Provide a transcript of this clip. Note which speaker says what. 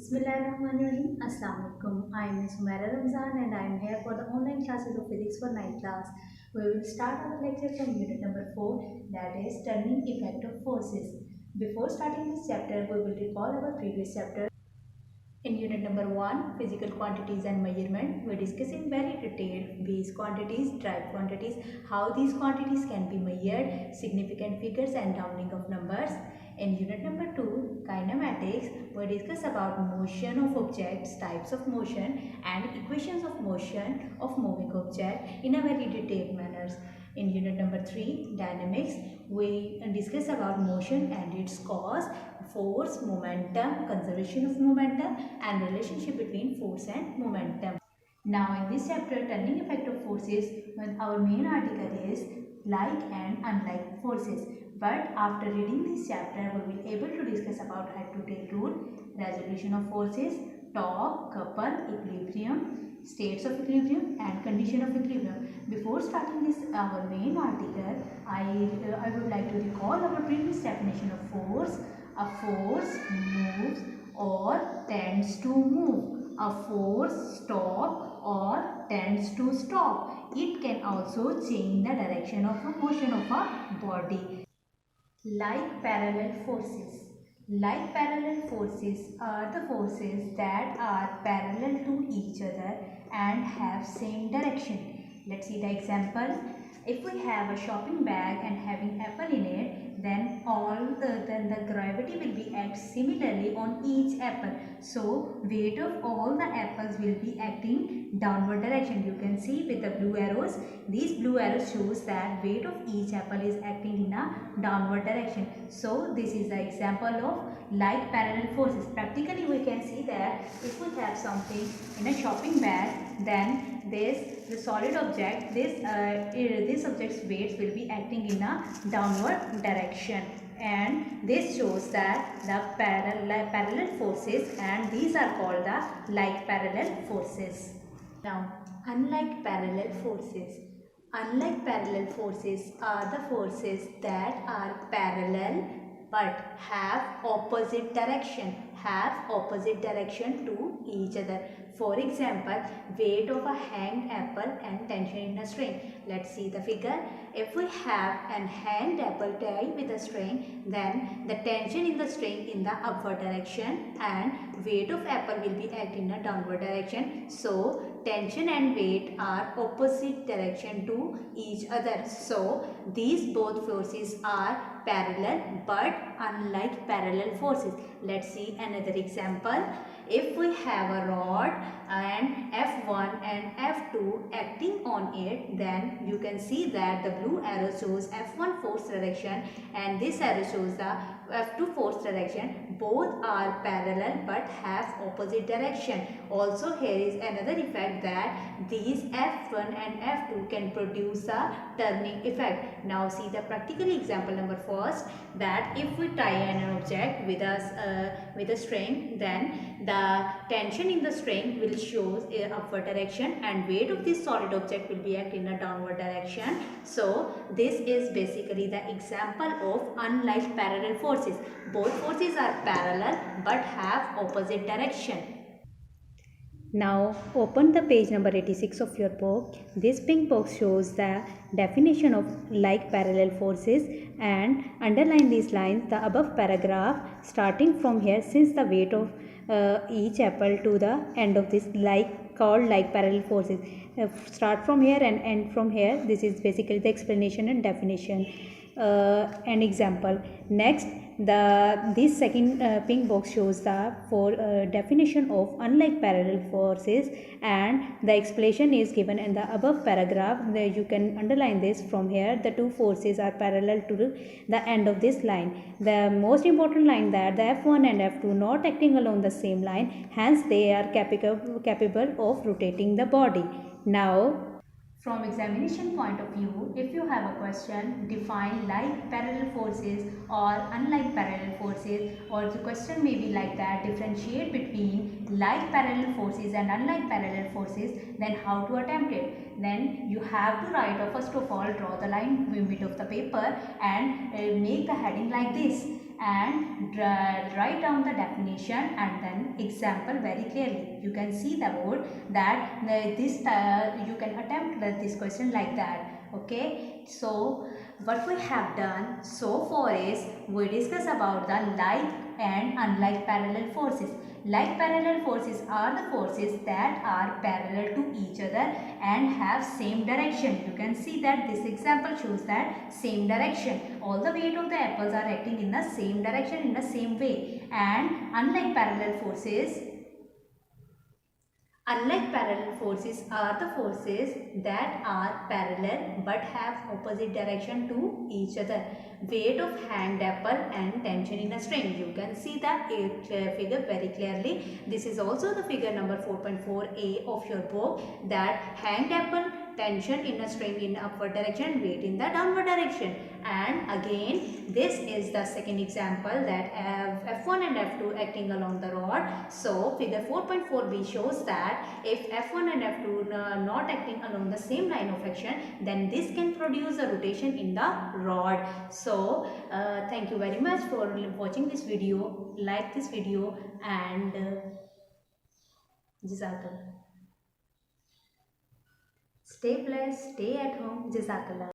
Speaker 1: Bismillahirrahmanirrahim. Assalamu alaikum. I am Ms. Humaira Ramzan and I am here for the online classes of physics for 9th class. We will start our lecture from unit number 4, that is turning effect of forces. Before starting this chapter, we will recall our previous chapter. In unit number 1, physical quantities and measurement, we discuss in very detail base quantities, drive quantities, how these quantities can be measured, significant figures and rounding of numbers. In unit number 2, kinematics, we discuss about motion of objects, types of motion and equations of motion of moving object in a very detailed manner. In unit number 3, dynamics, we discuss about motion and its cause, force, momentum, conservation of momentum and relationship between force and momentum. Now in this chapter, turning effect of forces, our main article is like and unlike forces. But after reading this chapter, we will be able to discuss about head-to-tail rule, resolution of forces, torque, couple, equilibrium, states of equilibrium and condition of equilibrium. Before starting this our main article, I would like to recall our previous definition of force. A force moves or tends to move. A force stops or tends to stop. It can also change the direction of the motion of a body. Like parallel forces. Like parallel forces are the forces that are parallel to each other and have same direction. Let's see the example. If we have a shopping bag and having apple in it, then the gravity will be act similarly on each apple. So weight of all the apples will be acting downward direction. You can see with the blue arrows. These blue arrows shows that weight of each apple is acting in a downward direction. So this is the example of like parallel forces. Practically we can see that if we have something in a shopping bag, then the solid object, this object's weights will be acting in a downward direction, and this shows that the parallel forces, and these are called the like parallel forces. Now, unlike parallel forces. Unlike parallel forces are the forces that are parallel but have opposite direction to each other. For example, weight of a hanged apple and tension in a string. Let's see the figure. If we have an hanged apple tied with a string, then the tension in the string in the upward direction and weight of apple will be acting in a downward direction. So tension and weight are opposite direction to each other. So these both forces are parallel but unlike parallel forces. Let's see another example. If we have a rod and F1 and F2 acting on it, then you can see that the blue arrow shows F1 force direction and this arrow shows the F2 force direction. Both are parallel but have opposite direction. Also here is another effect that these F1 and F2 can produce a turning effect. Now see the practical example number first, that if we tie an object with a string, then the tension in the string will show a upward direction and weight of this solid object will be act in a downward direction. So this is basically the example of unlike parallel forces. Both forces are parallel but have opposite direction. Now open the page number 86 of your book. This pink box shows the definition of like parallel forces, and underline these lines, the above paragraph starting from here, since the weight of each apple to the end of this like called like parallel forces. Start from here and end from here. This is basically the explanation and definition and example. Next, this second pink box shows the definition of unlike parallel forces, and the explanation is given in the above paragraph. You can underline this from here. The two forces are parallel to the end of this line. The most important line, that the F1 and F2 not acting along the same line, hence they are capable of rotating the body. Now, from examination point of view, if you have a question, define like parallel forces or unlike parallel forces, or the question may be like that, differentiate between like parallel forces and unlike parallel forces, then how to attempt it? Then you have to write, or first of all draw the line mid of the paper and make the heading like this. and write down the definition and then example very clearly. You can see the board that you can attempt this question like that. Okay, so what we have done so far is we discuss about the like and unlike parallel forces. Like parallel forces are the forces that are parallel to each other and have same direction. You can see that this example shows that same direction. All the weight of the apples are acting in the same direction in the same way. And unlike parallel forces are the forces that are parallel but have opposite direction to each other. Weight of hanged apple and tension in a string. You can see that figure very clearly. This is also the figure number 4.4a of your book, that hanged apple, tension in a string in upward direction, weight in the downward direction. And again this is the second example, that F1 and F2 acting along the rod. So figure 4.4b shows that if F1 and F2 not acting along the same line of action, then this can produce a rotation in the rod. So thank you very much for watching this video. Like this video and Jazakallah. Stay blessed, stay at home. Jazakallah.